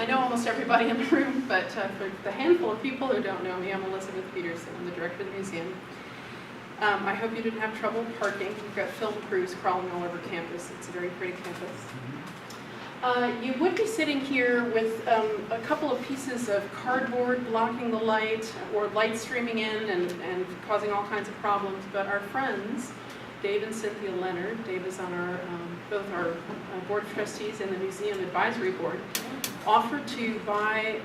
I know almost everybody in the room, but for the handful of people who don't know me, I'm Elizabeth Peterson. I'm the director of the museum. I hope you didn't have trouble parking. We've got film crews crawling all over campus. It's a very pretty campus. You would be sitting here with a couple of pieces of cardboard blocking the light, or light streaming in and causing all kinds of problems, but our friends, Dave and Cynthia Leonard, Dave is on our, both our board of trustees and the museum advisory board, offered to buy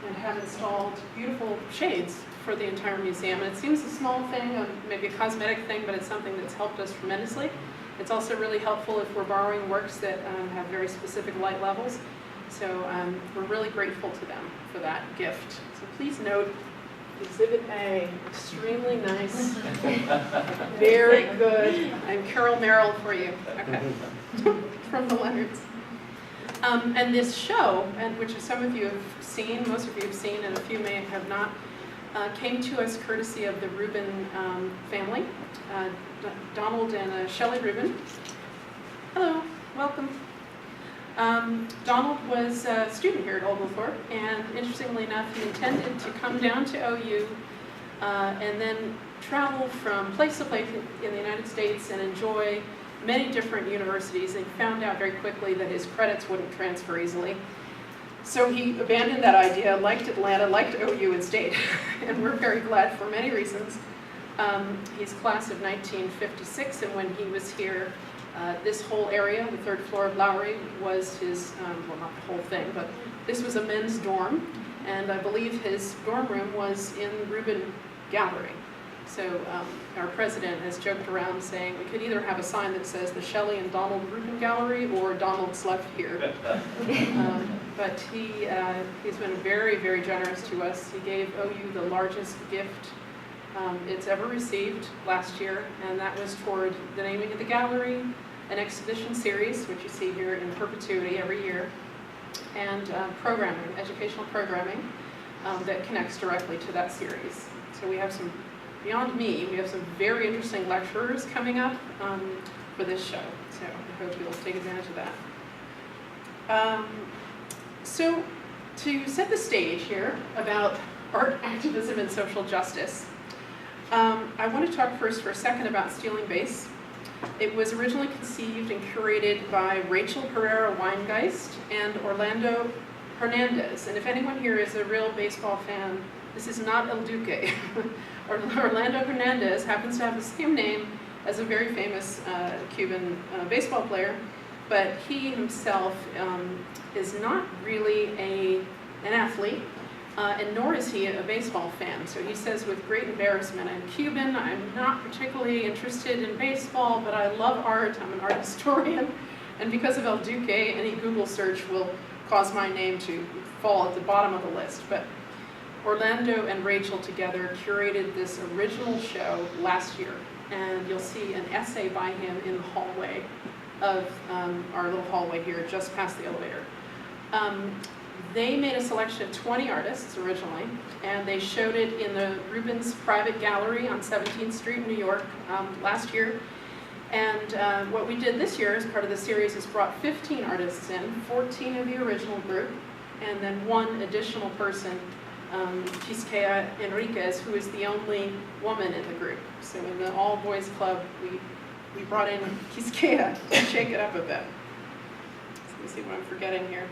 and have installed beautiful shades for the entire museum. And it seems a small thing, maybe a cosmetic thing, but it's something that's helped us tremendously. It's also really helpful if we're borrowing works that have very specific light levels. So we're really grateful to them for that gift. So please note, Exhibit A, extremely nice, very good. I'm Carol Merrill for you, okay, from the Leonards. And this show, and which some of you have seen, most of you have seen, and a few may have not, came to us courtesy of the Rubin family, Donald and Shelley Rubin. Hello, welcome. Donald was a student here at Oglethorpe, and interestingly enough, he intended to come down to OU and then travel from place to place in the United States and enjoy many different universities, and found out very quickly that his credits wouldn't transfer easily. So he abandoned that idea, liked Atlanta, liked OU, and stayed. And we're very glad for many reasons. He's class of 1956, and when he was here, this whole area, the third floor of Lowry, was his, well, not the whole thing, but this was a men's dorm, and I believe his dorm room was in Rubin Gallery. So our president has joked around saying we could either have a sign that says the Shelley and Donald Rubin Gallery or Donald slept here. But he's been very, very generous to us. He gave OU the largest gift it's ever received last year, and that was toward the naming of the gallery, an exhibition series, which you see here in perpetuity every year, and programming, educational programming that connects directly to that series. So we have some, beyond me, we have some very interesting lecturers coming up for this show, so I hope you'll take advantage of that. So to set the stage here about art, activism, and social justice, I want to talk first for a second about Stealing Base. It was originally conceived and curated by Rachel Herrera Weingeist and Orlando Hernandez. And if anyone here is a real baseball fan, this is not El Duque. Orlando Hernandez happens to have the same name as a very famous Cuban baseball player, but he himself is not really an athlete, and nor is he a baseball fan. So he says with great embarrassment, I'm Cuban, I'm not particularly interested in baseball, but I love art, I'm an art historian, and because of El Duque, any Google search will cause my name to fall at the bottom of the list. But Orlando and Rachel together curated this original show last year, and you'll see an essay by him in the hallway of our little hallway here, just past the elevator. They made a selection of 20 artists originally, and they showed it in the Rubin's private gallery on 17th Street in New York last year. And what we did this year as part of the series is brought 15 artists in, 14 of the original group, and then one additional person, Quisqueya Enriquez, who is the only woman in the group. So in the all-boys club, we brought in Quisqueya to shake it up a bit. So let me see what I'm forgetting here.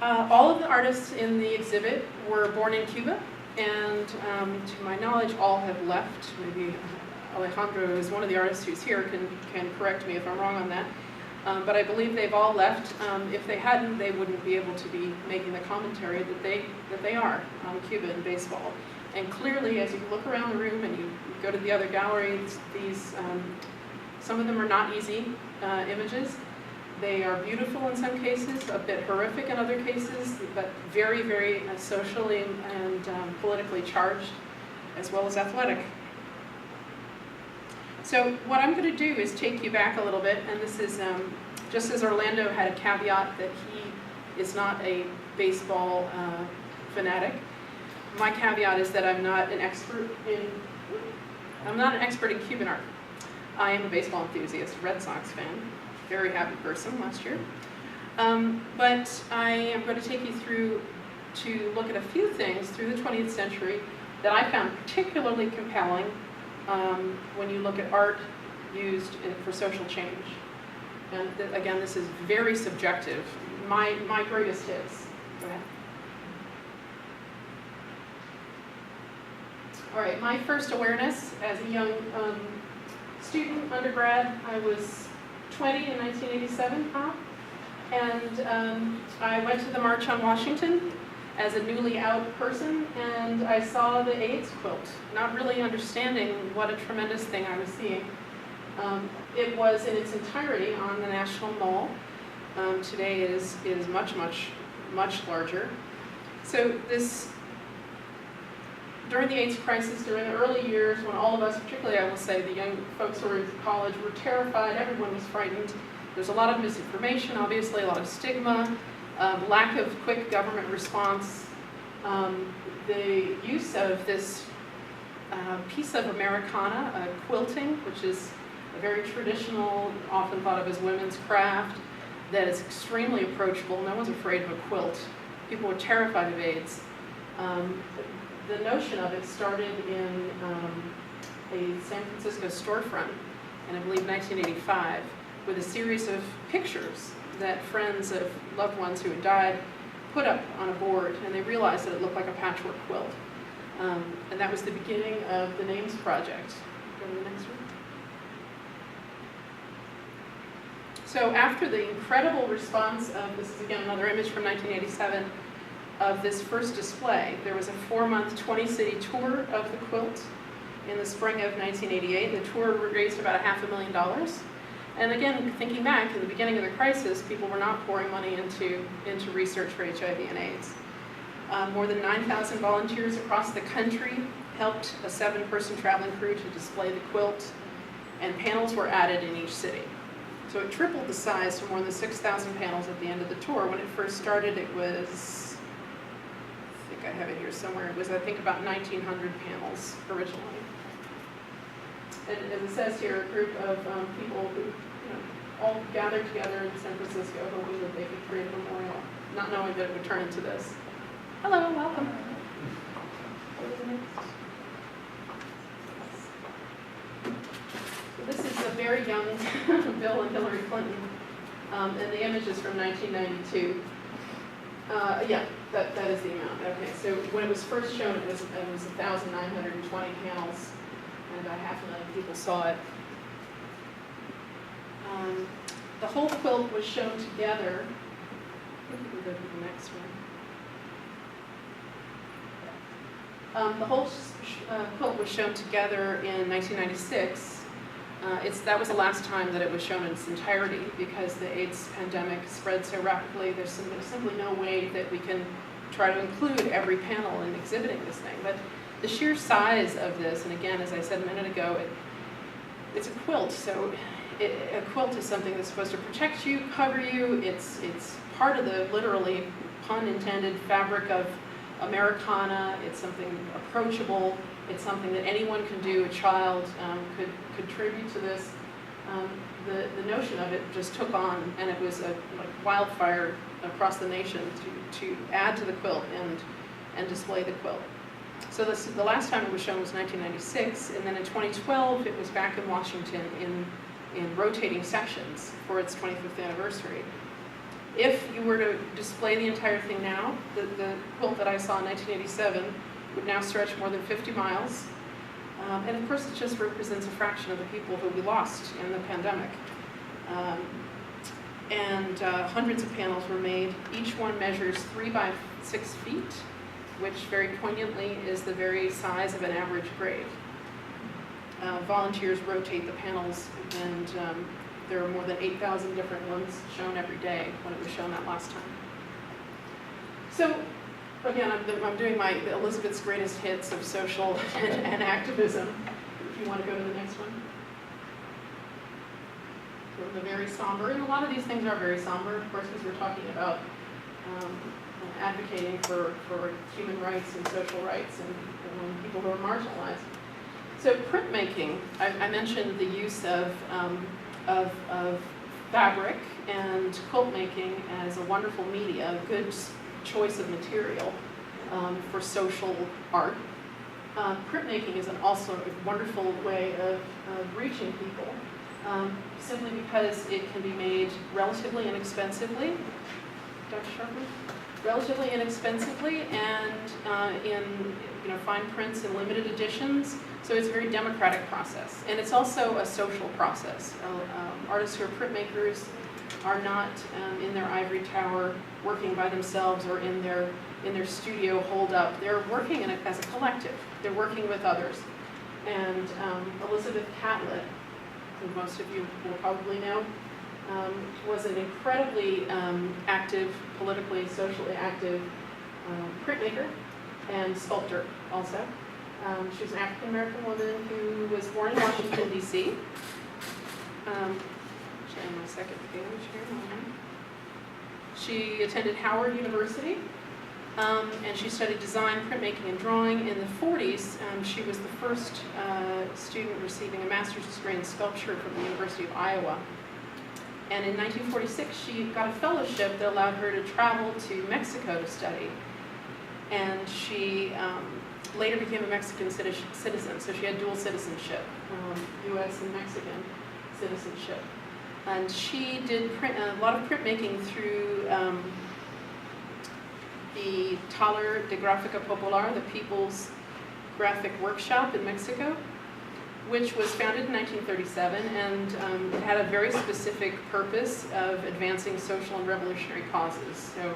All of the artists in the exhibit were born in Cuba, and to my knowledge, all have left. Maybe Alejandro, who is one of the artists who's here, can correct me if I'm wrong on that. But I believe they've all left. If they hadn't, they wouldn't be able to be making the commentary that they are on Cuba and baseball. And clearly, as you look around the room and you go to the other galleries, some of them are not easy images. They are beautiful in some cases, a bit horrific in other cases, but very, very socially and politically charged, as well as athletic. So what I'm going to do is take you back a little bit, and this is just as Orlando had a caveat that he is not a baseball fanatic. My caveat is that I'm not an expert in Cuban art. I am a baseball enthusiast, Red Sox fan, very happy person last year. But I am going to take you through to look at a few things through the 20th century that I found particularly compelling when you look at art used for social change. And again, this is very subjective. My greatest hits. Go ahead. All right, my first awareness as a young student, undergrad, I was 20 in 1987, and I went to the March on Washington as a newly out person, and I saw the AIDS quilt, not really understanding what a tremendous thing I was seeing. It was in its entirety on the National Mall. Today it is much, much, much larger. So this, during the AIDS crisis, during the early years, when all of us, particularly I will say the young folks who were in college, were terrified, everyone was frightened. There's a lot of misinformation, obviously, a lot of stigma, lack of quick government response. The use of this piece of Americana, quilting, which is a very traditional, often thought of as women's craft, that is extremely approachable. No one's afraid of a quilt. People were terrified of AIDS. The notion of it started in a San Francisco storefront in, I believe, 1985, with a series of pictures that friends of loved ones who had died put up on a board, and they realized that it looked like a patchwork quilt. And that was the beginning of the Names Project. Go to the next one. So after the incredible response of, this is again another image from 1987, of this first display, there was a 4-month, 20-city tour of the quilt in the spring of 1988. The tour raised about $500,000. And again, thinking back, in the beginning of the crisis, people were not pouring money into research for HIV and AIDS. More than 9,000 volunteers across the country helped a 7-person traveling crew to display the quilt, and panels were added in each city. So it tripled the size to more than 6,000 panels at the end of the tour. When it first started, it was, I think I have it here somewhere, it was, I think, about 1,900 panels originally. And as it says here, a group of people who all gathered together in San Francisco, hoping that they could create a memorial, not knowing that it would turn into this. Hello, welcome. So this is a very young Bill and Hillary Clinton, and the image is from 1992. Yeah, that is the amount. Okay, so when it was first shown, it was 1,920 panels. And about 500,000 people saw it. The whole quilt was shown together. I think we can go to the next one. The whole quilt was shown together in 1996. That was the last time that it was shown in its entirety because the AIDS pandemic spread so rapidly. There's simply no way that we can try to include every panel in exhibiting this thing. But the sheer size of this, and again, as I said a minute ago, it's a quilt, so a quilt is something that's supposed to protect you, cover you. It's part of the, literally, pun intended, fabric of Americana. It's something approachable. It's something that anyone can do. A child could contribute to this. The notion of it just took on, and it was like wildfire across the nation to add to the quilt and display the quilt. So the last time it was shown was 1996, and then in 2012 it was back in Washington in rotating sections for its 25th anniversary. If you were to display the entire thing now, the quilt that I saw in 1987 would now stretch more than 50 miles. And of course it just represents a fraction of the people who we lost in the pandemic. Hundreds of panels were made. Each one measures 3 by 6 feet, which very poignantly is the very size of an average grave. Volunteers rotate the panels, and there are more than 8,000 different ones shown every day when it was shown that last time. So, again, I'm doing my Elizabeth's greatest hits of social and activism. If you want to go to the next one. So the very somber, and a lot of these things are very somber, of course, because we're talking about advocating for human rights and social rights and people who are marginalized. So printmaking, I mentioned the use of fabric and quilt making as a wonderful media, a good choice of material for social art. Printmaking is also a wonderful way of reaching people, simply because it can be made relatively inexpensively. Dr. Sharpley? Relatively inexpensively and in fine prints and limited editions. So it's a very democratic process. And it's also a social process. Artists who are printmakers are not in their ivory tower working by themselves or in their studio holed up. They're working as a collective. They're working with others. And Elizabeth Catlett, who most of you will probably know, was an incredibly active, politically, socially active printmaker and sculptor also. She was an African-American woman who was born in Washington, D.C. Sharing my second page here. She attended Howard University, and she studied design, printmaking, and drawing. In the 40s, she was the first student receiving a master's degree in sculpture from the University of Iowa. And in 1946, she got a fellowship that allowed her to travel to Mexico to study. And she later became a Mexican citizen, so she had dual citizenship, U.S. and Mexican citizenship. And she did a lot of printmaking through the Taller de Gráfica Popular, the People's Graphic Workshop in Mexico, which was founded in 1937, and it had a very specific purpose of advancing social and revolutionary causes. So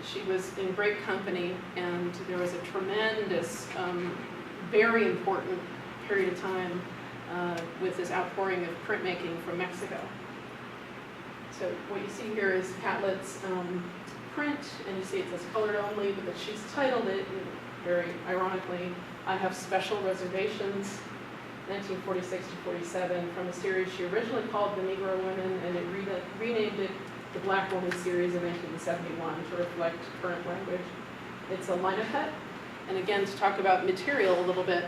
she was in great company, and there was a tremendous, very important period of time with this outpouring of printmaking from Mexico. So what you see here is Catlett's print, and you see it says colored only, but that she's titled it, very ironically, I Have Special Reservations, 1946 to 47, from a series she originally called The Negro Women, and it renamed it the Black Woman Series in 1971 to reflect current language. It's a linocut, and again, to talk about material a little bit,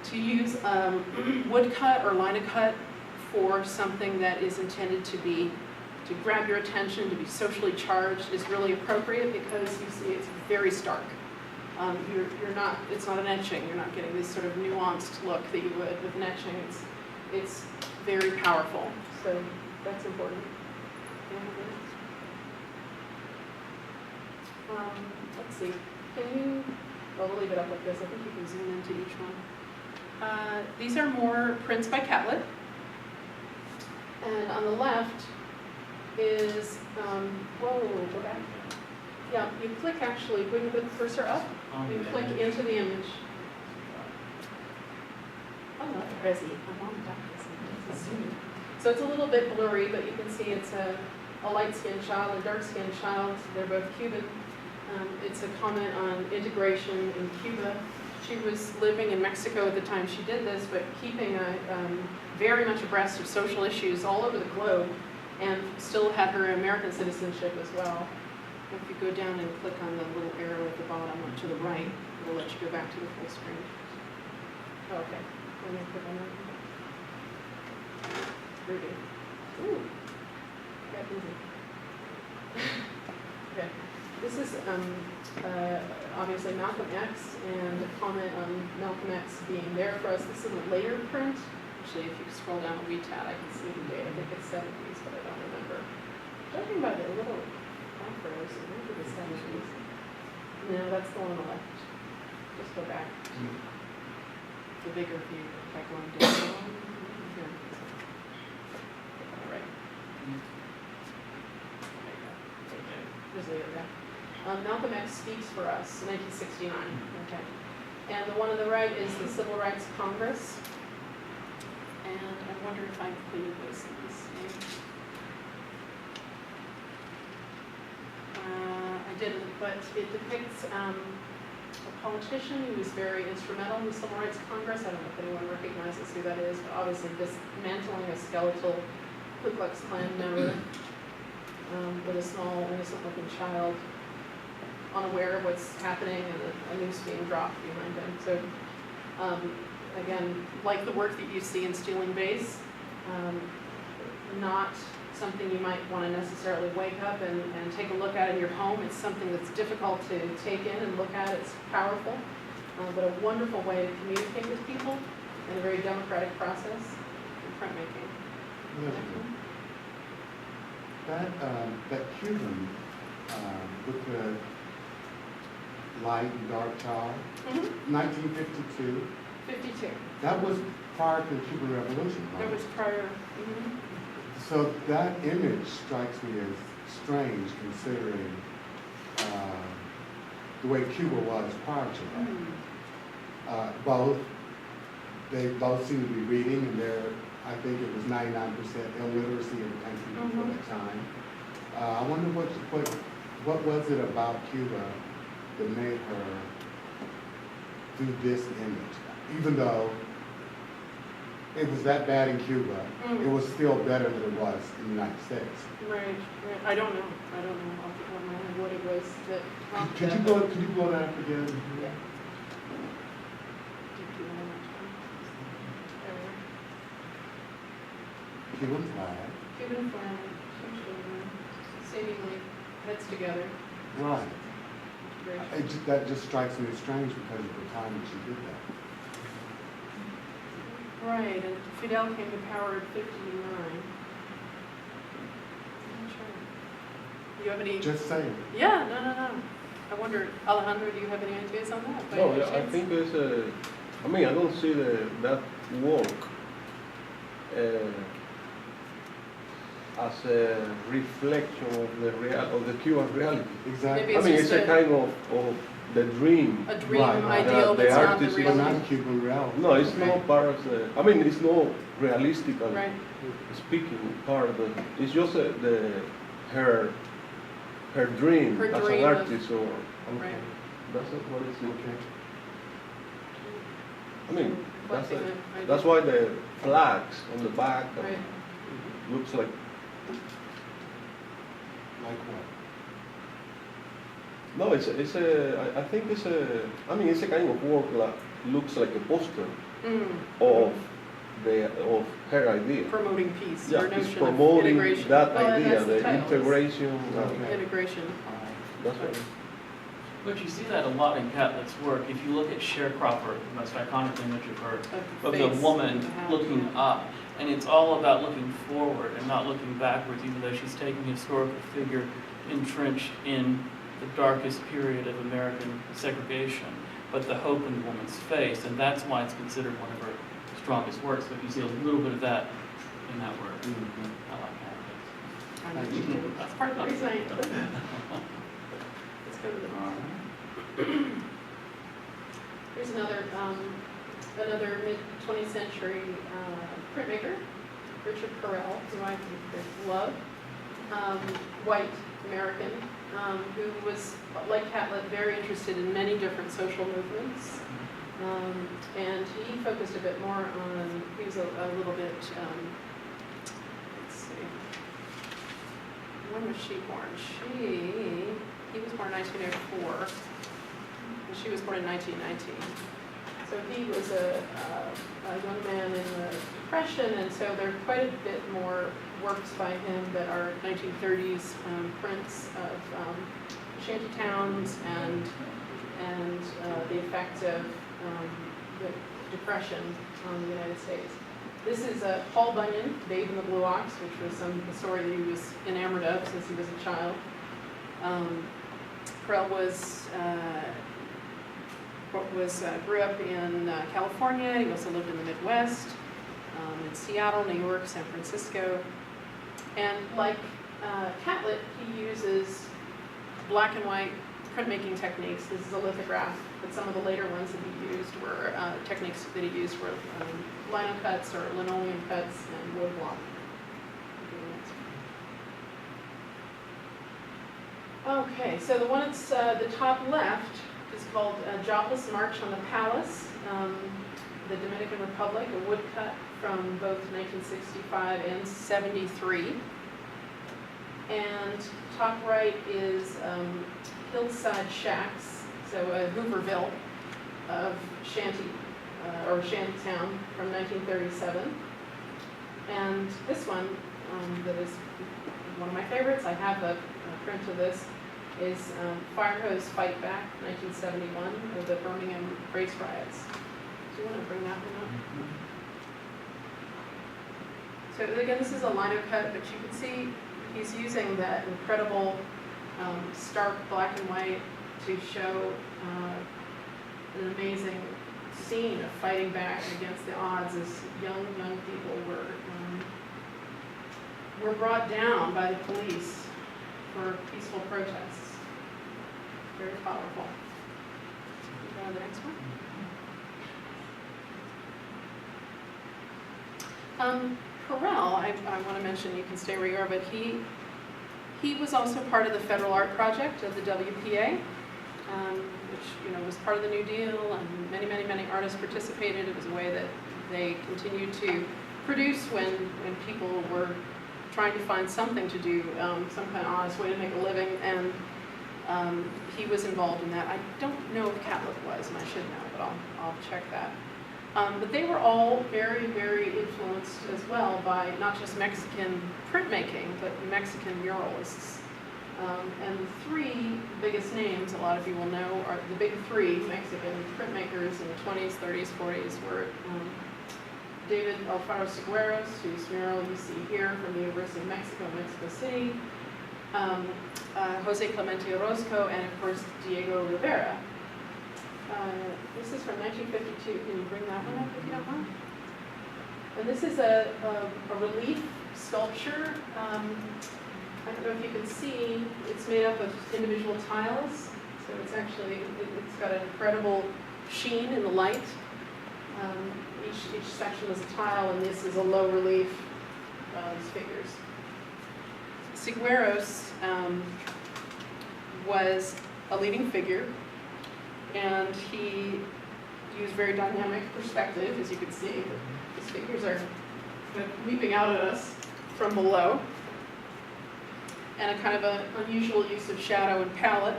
to use woodcut or linocut for something that is intended to grab your attention, to be socially charged, is really appropriate because you see it's very stark. It's not an etching. You're not getting this sort of nuanced look that you would with an etching. It's very powerful. So that's important. Let's see. We'll leave it up like this. I think you can zoom into each one. These are more prints by Catlett. And on the left is, go back. Yeah, you click actually, when you put the cursor up, you click into the image. Oh, no, Resi. I'm on the zoom. So it's a little bit blurry, but you can see it's a light-skinned child, a dark-skinned child. They're both Cuban. It's a comment on integration in Cuba. She was living in Mexico at the time she did this, but keeping very much abreast of social issues all over the globe, and still had her American citizenship as well. If you go down and click on the little arrow at the bottom or to the right, it'll let you go back to the full screen. Oh, okay. Let me click on that. Rudy. Ooh. Got busy. Okay. This is obviously Malcolm X, and a comment on Malcolm X being there for us. This is a later print. Actually, if you scroll down a wee tad, I can see the date. I think it's 70s, but I don't remember. Judging by the little afros, maybe the 70s. No, that's the one on the left. Just go back. The bigger view, like one down. Here. All right. Just leave it there. Malcolm X Speaks for Us, 1969. Okay. And the one on the right is the Civil Rights Congress. And I wonder if I included this in this name. I didn't, but it depicts a politician who was very instrumental in the Civil Rights Congress. I don't know if anyone recognizes who that is, but obviously dismantling a skeletal Ku Klux Klan member with a small, innocent-looking child, unaware of what's happening, and a noose being dropped behind him. So, again, like the work that you see in Steel and Base, not something you might want to necessarily wake up and take a look at in your home. It's something that's difficult to take in and look at. It's powerful, but a wonderful way to communicate with people in a very democratic process in printmaking. That Cuban with the light and dark chart, 1952. 52. That was prior to the Cuban Revolution, right? That was prior. So that image strikes me as strange, considering the way Cuba was prior to that. They both seem to be reading, and I think it was 99% illiteracy in the country before that time. I wonder what was it about Cuba that made her do this image? Even though it was that bad in Cuba, it was still better than it was in the United States. Right. I don't know off the top of my head what it was that prompted Could you blow that up again? Yeah. Cuban flag. Cuban flag, seemingly heads together. Right. Great. That just strikes me as strange because of the time that she did that. Right, and Fidel came to power at 59. You have any? Just saying. Yeah, no. I wonder, Alejandro, do you have any ideas on that? No, yeah, I think it's I mean, I don't see that work as a reflection of the Cuban reality. Exactly. I mean, it's a kind of the dream. A dream Right. ideal The that's not the artist is But reality. not Cuban reality. No, it's not part of the. I mean, it's not realistic Right. speaking part of the. It's just her dream Her as dream an of- artist, or Right. that's not what it's. Okay. I mean, Reflecting an idea. that's why the flags on the back Right. looks like. Like what? No, I think it's a kind of work that looks like a poster of her idea. Promoting peace, Yeah, or it's notion of promoting integration. that Well, and idea, that's the title, is integration. Okay. Integration. That's what. But you see that a lot in Catlett's work. If you look at Sharecropper, the most iconic image of her, of the face, woman the hat, looking yeah. up. And it's all about looking forward and not looking backwards, even though she's taking a historical figure entrenched in the darkest period of American segregation, but the hope in the woman's face, and that's why it's considered one of her strongest works. But you see a little bit of that in that work. I like that. That's part of the reason I. Let's go to the. Here's another mid-20th century printmaker, Richard Carell, who I love, white American, who was, like Catlett, very interested in many different social movements. And he focused a bit more on, he was a little bit, let's see, when was she born? He was born in 1904, and she was born in 1919. So he was a young man in the Depression, and so there are quite a bit more works by him that are 1930s prints of shanty towns and the effect of the Depression on the United States. This is Paul Bunyan, Babe in the Blue Ox, which was a story that he was enamored of since he was a child. Carell grew up in California. He also lived in the Midwest, in Seattle, New York, San Francisco. And like Catlett, he uses black and white printmaking techniques. This is a lithograph, but some of the later ones that he used were techniques that he used were lino cuts or linoleum cuts and wood block. Okay, so the one that's the top left is called Jobless March on the Palace, the Dominican Republic, a woodcut from both 1965 and 73. And top right is Hillside Shacks, so a Hooverville of shantytown from 1937. And this one that is one of my favorites. I have a print of this. Is Fire Hose Fight Back, 1971, of the Birmingham race riots. Do you want to bring that one up? So again, this is a lino cut, but you can see he's using that incredible stark black and white to show an amazing scene of fighting back against the odds as young people were brought down by the police for peaceful protests. Very powerful. Go to the next one. Perel, I want to mention, you can stay where you are, but he was also part of the Federal Art Project of the WPA, which was part of the New Deal, and many artists participated. It was a way that they continued to produce when people were trying to find something to do, some kind of honest way to make a living, and he was involved in that. I don't know if Catlett was, and I should know, but I'll check that. But they were all very influenced as well by not just Mexican printmaking, but Mexican muralists. And the three biggest names, a lot of you will know, are the big three Mexican printmakers in the 20s, 30s, 40s were David Alfaro Segueros, whose mural you see here from the University of Mexico, Mexico City, Jose Clemente Orozco, and of course Diego Rivera. This is from 1952. Can you bring that one up if you don't mind? And this is a relief sculpture. I don't know if you can see, it's made up of individual tiles. So it's actually, it's got an incredible sheen in the light. Each section is a tile, and this is a low relief figures. Segueros was a leading figure, and he used very dynamic perspective, as you can see. His figures are kind of leaping out at us from below, and a kind of an unusual use of shadow and palette.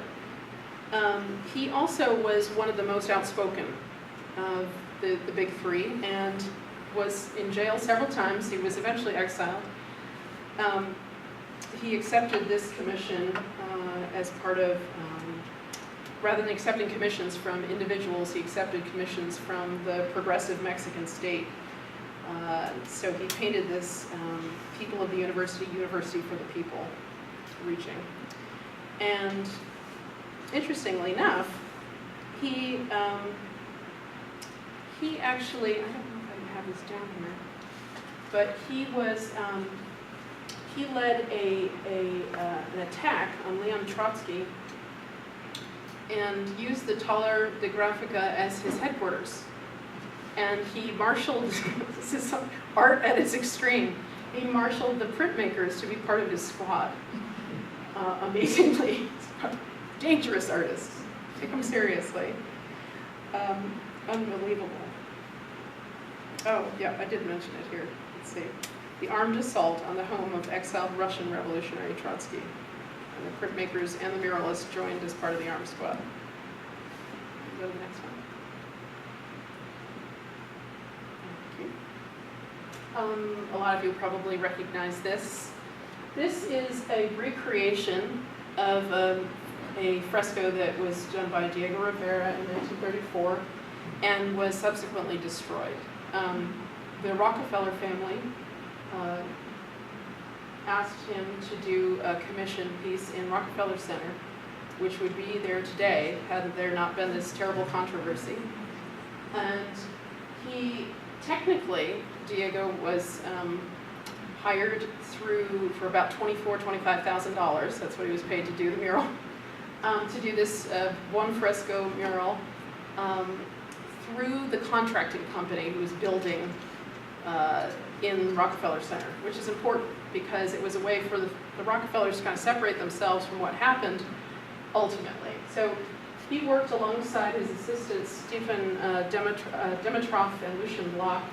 He also was one of the most outspoken of the big three, and was in jail several times. He was eventually exiled. He accepted this commission as part of, rather than accepting commissions from individuals, he accepted commissions from the progressive Mexican state. So he painted this People of the University, University for the People, reaching. And interestingly enough, he actually, I don't know if I have this down here, but he was, he led an attack on Leon Trotsky and used the Taller de Grafica as his headquarters. And he marshaled, this is art at its extreme, he marshaled the printmakers to be part of his squad. Amazingly, dangerous artists. Take them seriously. Unbelievable. Oh, yeah, I did mention it here. Let's see. The armed assault on the home of exiled Russian revolutionary Trotsky. And the printmakers and the muralists joined as part of the armed squad. Go to the next one. Thank you. A lot of you probably recognize this. This is a recreation of a fresco that was done by Diego Rivera in 1934 and was subsequently destroyed. The Rockefeller family asked him to do a commission piece in Rockefeller Center, which would be there today had there not been this terrible controversy. And he, technically, Diego was hired for about $24,000-$25,000. That's what he was paid to do the mural. To do this one fresco mural through the contracting company who was building in Rockefeller Center, which is important because it was a way for the Rockefellers to kind of separate themselves from what happened ultimately. So he worked alongside his assistants, Stephen Dimitrov and Lucian Bloch.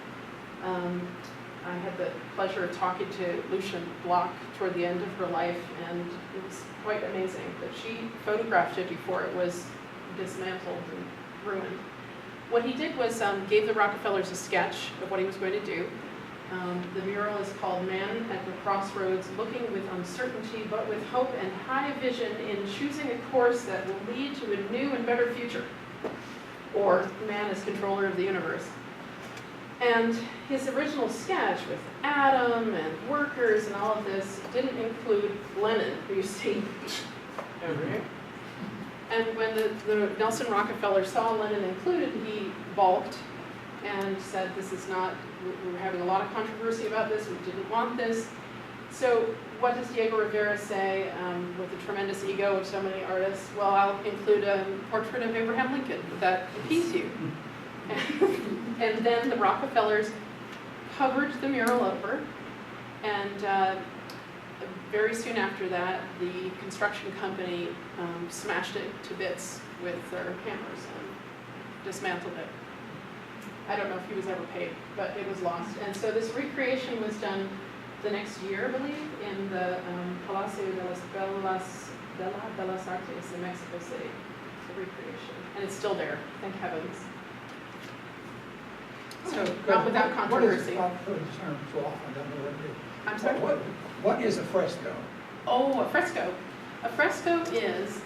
I had the pleasure of talking to Lucian Bloch toward the end of her life, and it was quite amazing that she photographed it before it was dismantled and ruined. What he did was gave the Rockefellers a sketch of what he was going to do, The mural is called Man at the Crossroads, Looking with Uncertainty but with Hope and High Vision in Choosing a Course that will lead to a new and better future. Or Man as Controller of the Universe. And his original sketch with Adam and workers and all of this didn't include Lenin, who you see over here. And when the Nelson Rockefeller saw Lenin included, he balked and said, this is not, we're having a lot of controversy about this, we didn't want this. So what does Diego Rivera say with the tremendous ego of so many artists? Well, I'll include a portrait of Abraham Lincoln. Would that appease you? And then the Rockefellers covered the mural over, and very soon after that, the construction company smashed it to bits with their hammers and dismantled it. I don't know if he was ever paid, but it was lost. And so this recreation was done the next year, I believe, in the Palacio de las Bellas Artes in Mexico City, the recreation. And it's still there, thank heavens. So, not without controversy. What is the term so often? I don't know what it is. I'm sorry? What is a fresco? Oh, a fresco. A fresco is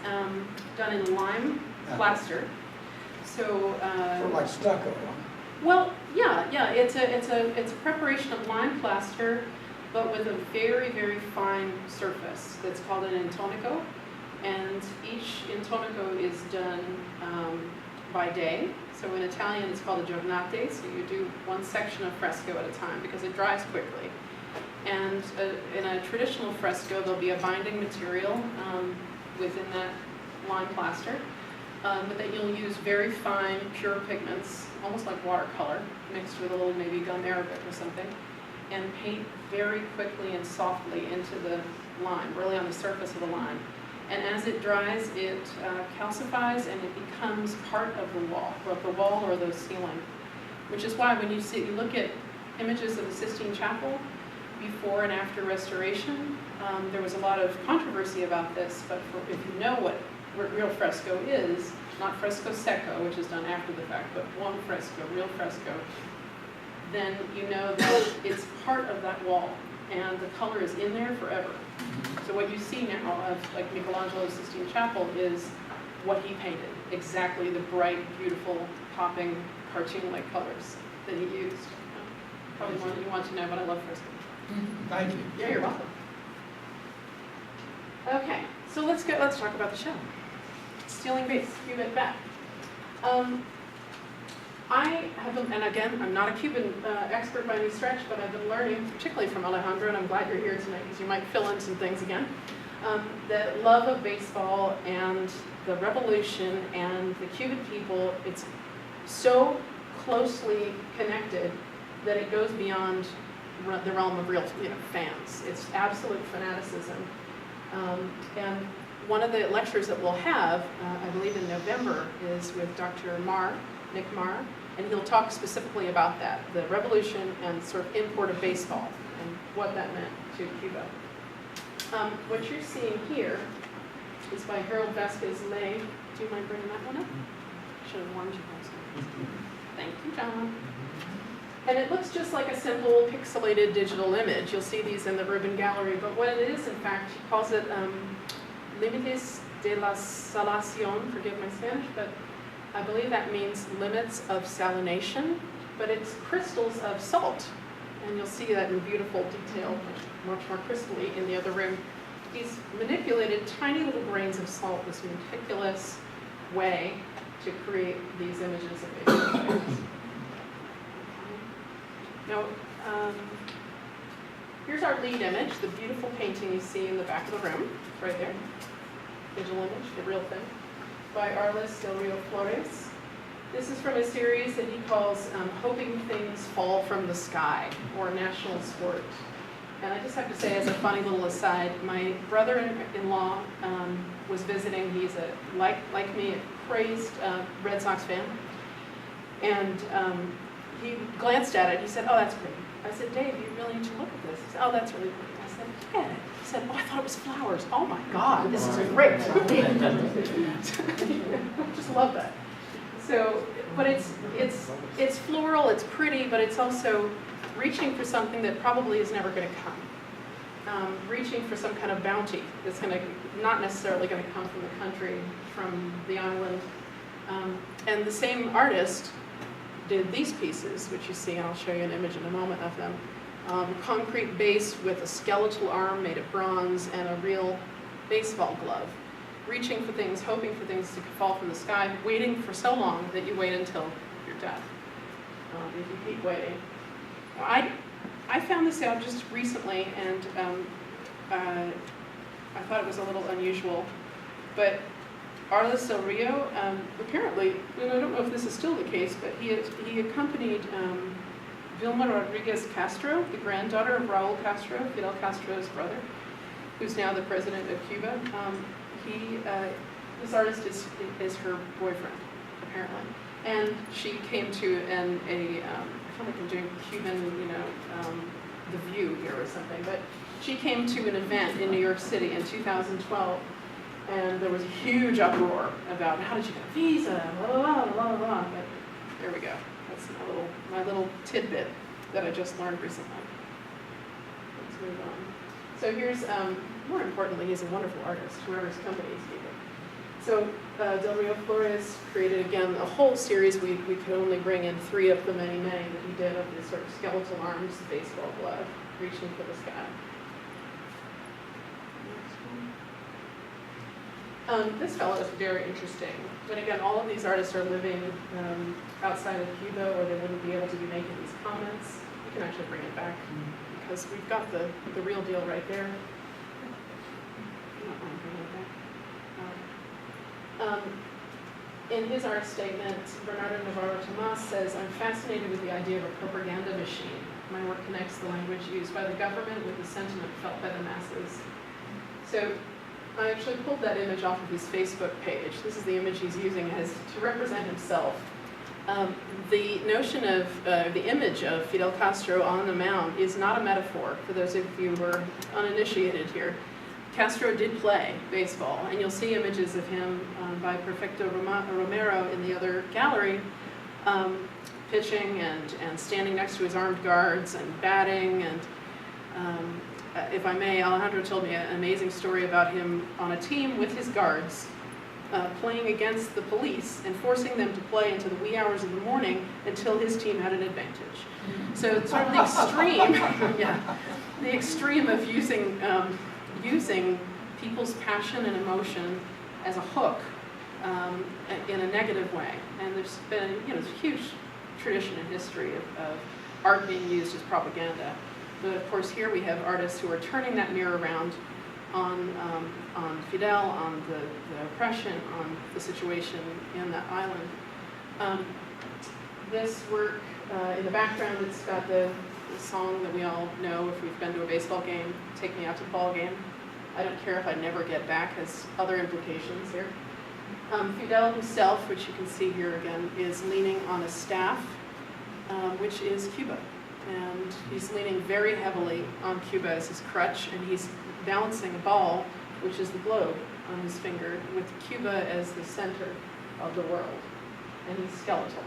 done in lime plaster. So, Sort of like stucco, huh? well, yeah. It's a preparation of lime plaster, but with a very, very fine surface that's called an intonico. And each intonico is done by day. So in Italian, it's called a giornate. So you do one section of fresco at a time because it dries quickly. And in a traditional fresco, there'll be a binding material within that lime plaster, but that you'll use very fine, pure pigments, almost like watercolor, mixed with a little maybe gum arabic or something, and paint very quickly and softly into the lime, really on the surface of the lime. And as it dries, it calcifies and it becomes part of the wall or the ceiling, which is why when you look at images of the Sistine Chapel, before and after restoration, there was a lot of controversy about this, but if you know what real fresco is, not fresco secco, which is done after the fact, but buon fresco, real fresco, then you know that it's part of that wall, and the color is in there forever. So what you see now of like Michelangelo's Sistine Chapel is what he painted, exactly the bright, beautiful, popping, cartoon-like colors that he used. Probably more than you want to know, but I love fresco. Thank you. Yeah, you're welcome. Okay, so let's talk about the show. Stealing base, Cuba back. I have been, and again, I'm not a Cuban expert by any stretch, but I've been learning, particularly from Alejandro, and I'm glad you're here tonight because you might fill in some things again. The love of baseball and the revolution and the Cuban people, it's so closely connected that it goes beyond the realm of real fans. It's absolute fanaticism. And one of the lectures that we'll have, I believe in November, is with Dr. Nick Marr, and he'll talk specifically about that, the revolution and sort of import of baseball and what that meant to Cuba. What you're seeing here is by Harold Vasquez Ley. Do you mind bringing that one up? Should have warned you guys. Thank you, John. And it looks just like a simple pixelated digital image. You'll see these in the Rubin Gallery, but what it is, in fact, he calls it Límites de la Salación, forgive my Spanish, but I believe that means limits of salination, but it's crystals of salt. And you'll see that in beautiful detail, much more crystally in the other room. He's manipulated tiny little grains of salt this meticulous way to create these images of baseball players. Now, here's our lead image, the beautiful painting you see in the back of the room, right there. Digital image, the real thing, by Arles del Rio Flores. This is from a series that he calls Hoping Things Fall from the Sky, or National Sport. And I just have to say, as a funny little aside, my brother-in-law was visiting. He's, like me, a crazed Red Sox fan. And he glanced at it. He said, "Oh, that's pretty." I said, "Dave, you really need to look at this." He said, "Oh, that's really pretty." I said, "Look at it." He said, "Oh, I thought it was flowers." Oh my God, this is great. Just love that. So, but it's floral, it's pretty, but it's also reaching for something that probably is never going to come. Reaching for some kind of bounty that's going to, not necessarily going to come from the country, from the island. And the same artist did these pieces, which you see, and I'll show you an image in a moment of them. Concrete base with a skeletal arm made of bronze and a real baseball glove. Reaching for things, hoping for things to fall from the sky, waiting for so long that you wait until your death. If you keep waiting. I found this out just recently, and I thought it was a little unusual, but Arlis Del Rio, apparently, and I don't know if this is still the case, but he accompanied Vilma Rodriguez Castro, the granddaughter of Raul Castro, Fidel Castro's brother, who's now the president of Cuba. This artist is her boyfriend, apparently. And she came to I feel like I'm doing Cuban, The View here or something, but she came to an event in New York City in 2012, and there was a huge uproar about how did you get a visa, blah, blah, blah, blah, blah. But there we go. That's my little tidbit that I just learned recently. Let's move on. So here's, more importantly, he's a wonderful artist, whoever's company he's keeping. So Del Rio Flores created, again, a whole series. We could only bring in 3 of the many that he did of this sort of skeletal arms, baseball glove, reaching for the sky. This fellow is very interesting. But again, all of these artists are living outside of Cuba, or they wouldn't be able to be making these comments. You can actually bring it back, because we've got the real deal right there. In his art statement, Bernardo Navarro Tomas says, "I'm fascinated with the idea of a propaganda machine. My work connects the language used by the government with the sentiment felt by the masses." So I actually pulled that image off of his Facebook page. This is the image he's using to represent himself. The notion of, the image of Fidel Castro on the mound is not a metaphor, for those of you who are uninitiated here. Castro did play baseball, and you'll see images of him by Perfecto Romero in the other gallery, pitching and standing next to his armed guards and batting. And if I may, Alejandro told me an amazing story about him on a team with his guards, playing against the police and forcing them to play into the wee hours of the morning until his team had an advantage. So it's sort of the extreme, the extreme of using people's passion and emotion as a hook in a negative way. And there's been, there's a huge tradition in history of art being used as propaganda. But of course, here we have artists who are turning that mirror around on Fidel, on the oppression, on the situation in that island. This work, in the background, it's got the song that we all know if we've been to a baseball game, "Take Me Out to the Ball Game." I don't care if I never get back, has other implications here. Fidel himself, which you can see here again, is leaning on a staff, which is Cuba. And he's leaning very heavily on Cuba as his crutch, and he's balancing a ball, which is the globe, on his finger, with Cuba as the center of the world. And he's skeletal.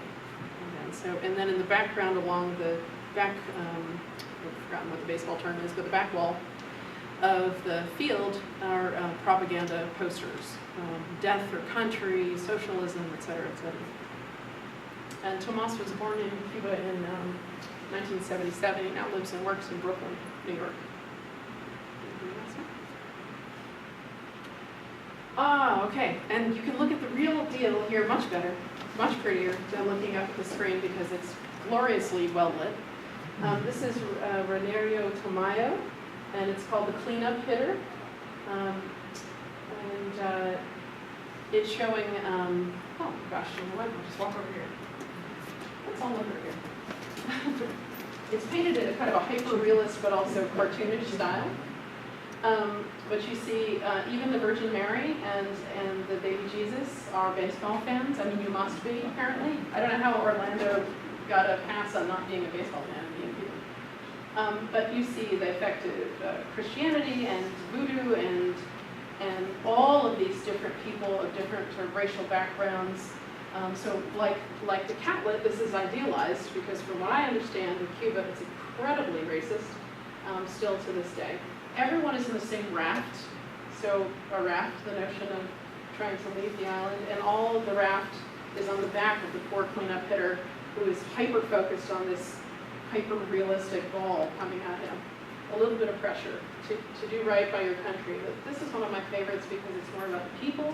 And then in the background along the back, I've forgotten what the baseball term is, but the back wall of the field are propaganda posters. Death for country, socialism, etc., etc. And Tomas was born in Cuba in 1977. He now lives and works in Brooklyn, New York. Okay, and you can look at the real deal here much better, much prettier than looking up at the screen because it's gloriously well lit. This is Renario Tamayo, and it's called The Cleanup Hitter. It's showing, oh gosh, you know what, I'll just walk over here. It's all over here. It's painted in a kind of a hyper-realist but also cartoonish style. But you see, even the Virgin Mary and the baby Jesus are baseball fans. I mean, you must be, apparently. I don't know how Orlando got a pass on not being a baseball fan, being Cuban. But you see the effect of Christianity and voodoo and all of these different people of different sort of racial backgrounds So like the catlet, this is idealized because from what I understand in Cuba, it's incredibly racist still to this day. Everyone is in the same raft. So a raft, the notion of trying to leave the island, and all of the raft is on the back of the poor cleanup hitter who is hyper-focused on this hyper-realistic ball coming at him. A little bit of pressure to do right by your country. But this is one of my favorites because it's more about the people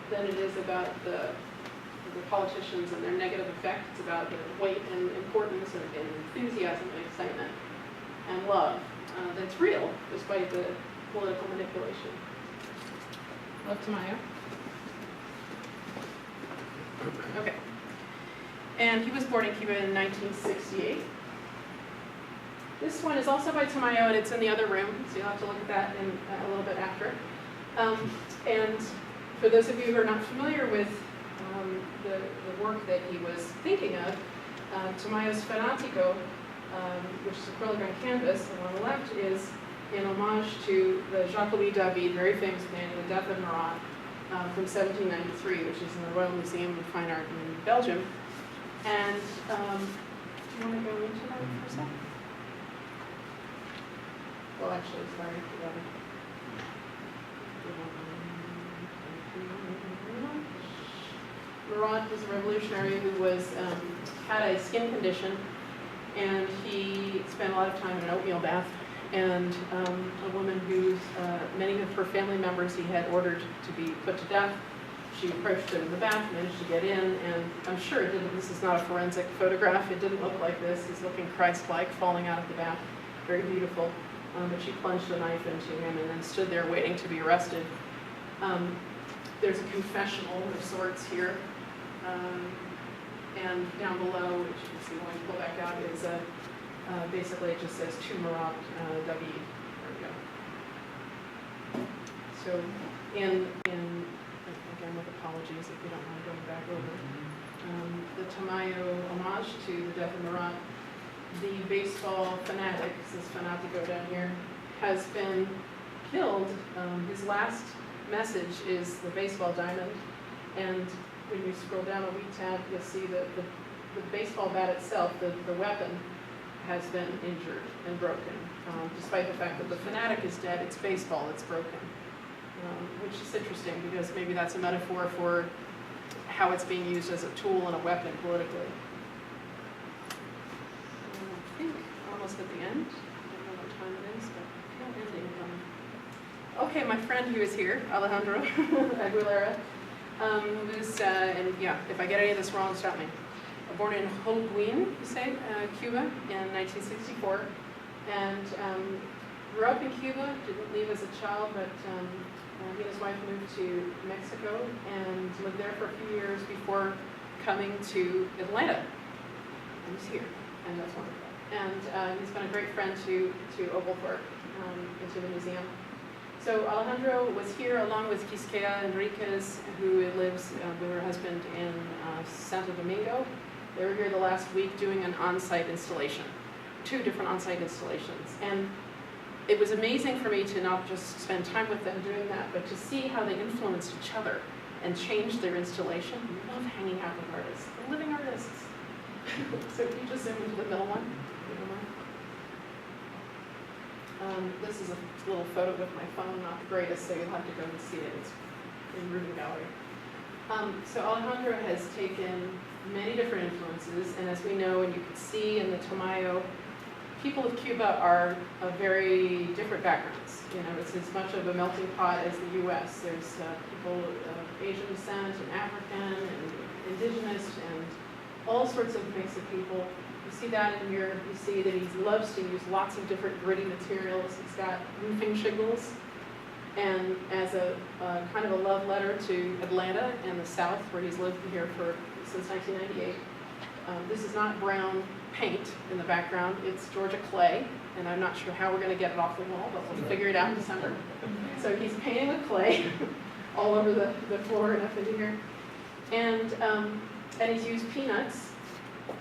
than it is about the politicians and their negative effect. It's about the weight and importance and enthusiasm and excitement and love that's real despite the political manipulation. Love Tamayo. Okay. And he was born in Cuba in 1968. This one is also by Tamayo, and it's in the other room, so you'll have to look at that in a little bit after. And for those of you who are not familiar with the work that he was thinking of, Tamayo's Fanático, which is acrylic on canvas, and on the left is in homage to the Jacques-Louis David, very famous painting, The Death of Marat, from 1793, which is in the Royal Museum of Fine Art in Belgium. And do you want to go into that for a second? Well, actually, sorry. Marat was a revolutionary who was had a skin condition, and he spent a lot of time in an oatmeal bath. And a woman whose many of her family members he had ordered to be put to death, she approached him in the bath, managed to get in, and I'm sure it didn't. This is not a forensic photograph. It didn't look like this. He's looking Christ-like, falling out of the bath, very beautiful. But she plunged a knife into him and then stood there waiting to be arrested. There's a confessional of sorts here. And down below, which you can see when we pull back out, is basically it just says to Marat David. There we go. So in again with apologies if you don't mind going back over, the Tamayo homage to the Death of Marat, the baseball fanatic, this Fanático down here, has been killed. His last message is the baseball diamond, and when you scroll down a wee tab, you'll see that the baseball bat itself, the weapon, has been injured and broken. Despite the fact that the fanatic is dead, it's baseball that's broken, which is interesting because maybe that's a metaphor for how it's being used as a tool and a weapon politically. I think we're almost at the end. I don't know what time it is, but no ending coming. Okay, my friend who is here, Alejandro Aguilera, who's, and yeah, if I get any of this wrong, stop me. Born in Holguin, you say, Cuba, in 1964, and grew up in Cuba, didn't leave as a child, but he and his wife moved to Mexico and lived there for a few years before coming to Atlanta. And he's here, and that's wonderful. And he's been a great friend to Oglethorpe and to the museum. So Alejandro was here along with Quisqueya Enriquez, who lives with her husband in Santo Domingo. They were here the last week doing an on-site installation, 2 different on-site installations. And it was amazing for me to not just spend time with them doing that, but to see how they influenced each other and changed their installation. We love hanging out with artists, the living artists. So if you just zoom into the middle one. This is a little photo with my phone, not the greatest, so you'll have to go and see it. It's in Rubin Gallery. So Alejandro has taken many different influences, and as we know, and you can see in the Tamayo, people of Cuba are of very different backgrounds. You know, it's as much of a melting pot as the U.S. There's people of Asian descent, and African, and indigenous, and all sorts of mix of people. You see that in here. You see that he loves to use lots of different gritty materials. He's got roofing shingles, and as a kind of a love letter to Atlanta and the South, where he's lived here since 1998. This is not brown paint in the background, it's Georgia clay, and I'm not sure how we're going to get it off the wall, but we'll figure it out in December. So he's painting with clay all over the floor and up into here. And he's used peanuts,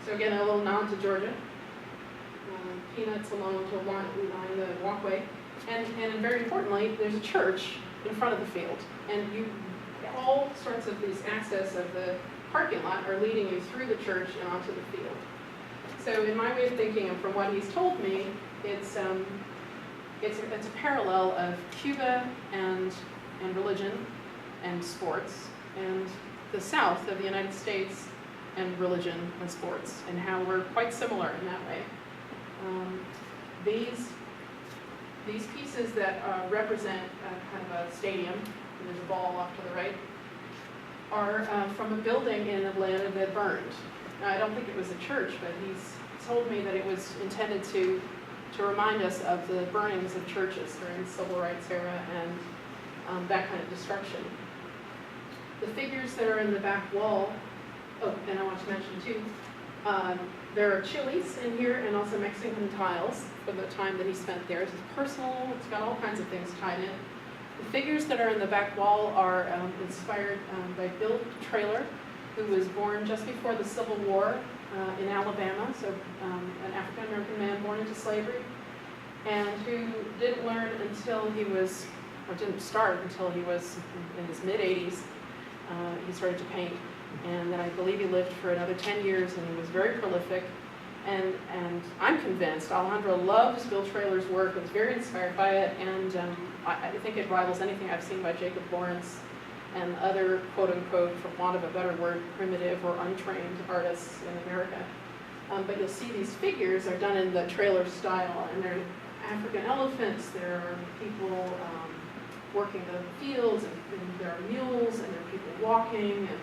so again, a little nod to Georgia. Peanuts along to line the walkway. And very importantly, there's a church in front of the field. And all sorts of these access of the parking lot are leading you through the church and onto the field. So in my way of thinking, and from what he's told me, it's a parallel of Cuba and religion and sports, and the South of the United States and religion and sports, and how we're quite similar in that way. These pieces that represent kind of a stadium, and there's a ball off to the right, are from a building in Atlanta that burned. Now, I don't think it was a church, but he's told me that it was intended to remind us of the burnings of churches during the Civil Rights era and that kind of destruction. The figures that are in the back wall, oh, and I want to mention too, there are chilies in here and also Mexican tiles for the time that he spent there. It's personal, it's got all kinds of things tied in. The figures that are in the back wall are inspired by Bill Traylor, who was born just before the Civil War in Alabama, so an African-American man born into slavery, and who didn't learn until he was, or didn't start until he was in his mid-80s. He started to paint, and then I believe he lived for another 10 years, and he was very prolific. And I'm convinced Alejandro loves Bill Traylor's work, was very inspired by it, and I think it rivals anything I've seen by Jacob Lawrence and other, quote-unquote, for want of a better word, primitive or untrained artists in America. But you'll see these figures are done in the Traylor style, and they're African elephants, there are people working the fields, and there are mules, and there are people walking, and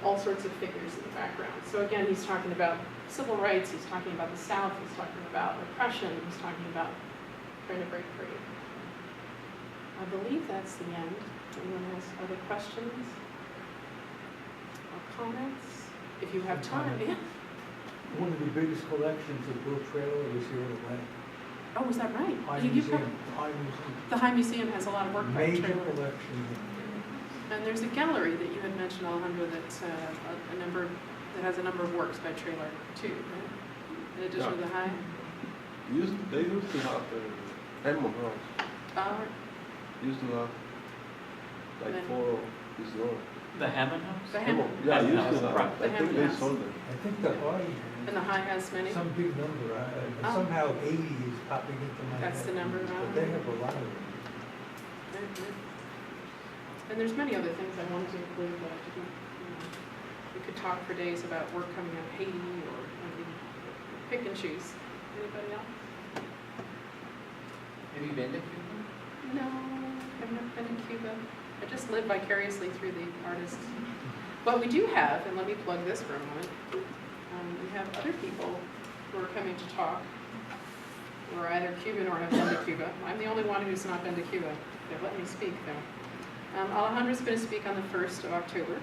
all sorts of figures in the background. So again, he's talking about civil rights, he's talking about the South, he's talking about repression, he's talking about trying to break free. I believe that's the end. Anyone has other questions or comments? If you have time, yeah. One of the biggest collections of Bill Traylor was here in Atlanta. Oh, is that right? High You Museum. probably- High Museum. The High Museum has a lot of work by Major Traylor. collection. And there's a gallery that you had mentioned, Alejandro, that's that has a number of works by Traylor too, right? In addition to the High. They used to have Hammond House. Used to have like Then- 4 of his own. The Hammond House? The Hammond. Yeah, Hammond used House, to have. right. The I think Hammond they House. sold it. I think the High And the High has many. some big number. Oh. Somehow 80 is popping into my head. That's the number, But they have a lot of them. Very good. And there's many other things I wanted to include, but I didn't. We could talk for days about work coming out of Haiti or pick and choose. Anybody else? Have you been to Cuba? No, I've never been to Cuba. I just live vicariously through the artists. But we do have, and let me plug this for a moment, we have other people who are coming to talk who are either Cuban or have been to Cuba. I'm the only one who's not been to Cuba. They've let me speak, though. Alejandro's going to speak on the 1st of October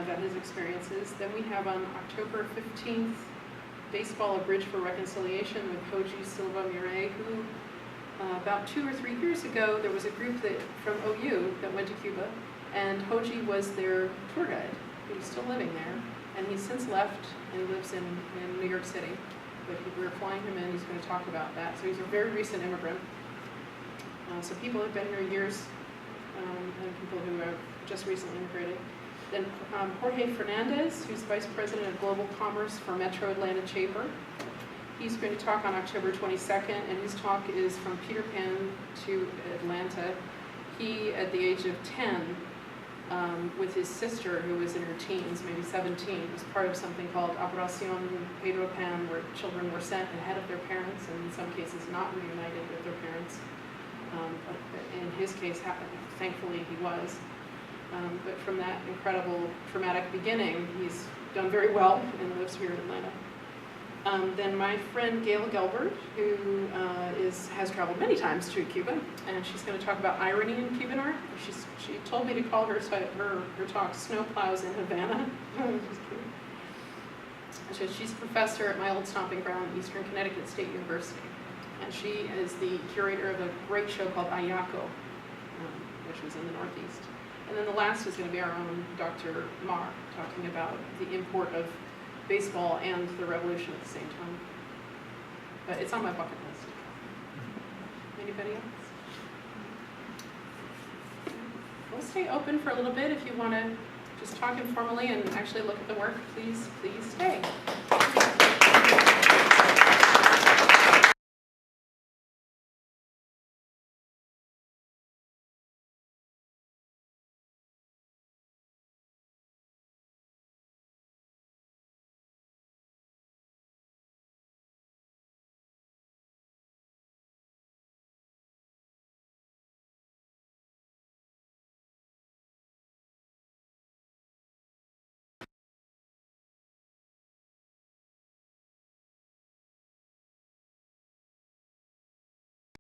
about his experiences. Then we have on October 15th, Baseball, A Bridge for Reconciliation with Hoji Silva Mure, who about 2 or 3 years ago, there was a group from OU that went to Cuba, and Hoji was their tour guide. He was still living there, and he's since left and lives in New York City. But we're flying him in, he's going to talk about that. So he's a very recent immigrant. So people have been here years, and people who have just recently immigrated. Then Jorge Fernandez, who's Vice President of Global Commerce for Metro Atlanta Chamber. He's going to talk on October 22nd, and his talk is From Peter Pan to Atlanta. He, at the age of 10, with his sister, who was in her teens, maybe 17, was part of something called Operación Pedro Pan, where children were sent ahead of their parents, and in some cases not reunited with their parents. In his case, thankfully he was. But from that incredible traumatic beginning, he's done very well and lives here in Atlanta. Then my friend Gail Gelbert, who has traveled many times to Cuba, and she's going to talk about irony in Cuban art. She told me to call her talk "Snowplows in Havana." She's a professor at my old stomping ground, Eastern Connecticut State University, and she is the curator of a great show called Ayako, which was in the Northeast. And then the last is going to be our own Dr. Marr, talking about the import of baseball and the revolution at the same time. But it's on my bucket list. Anybody else? We'll stay open for a little bit if you want to just talk informally and actually look at the work, please stay.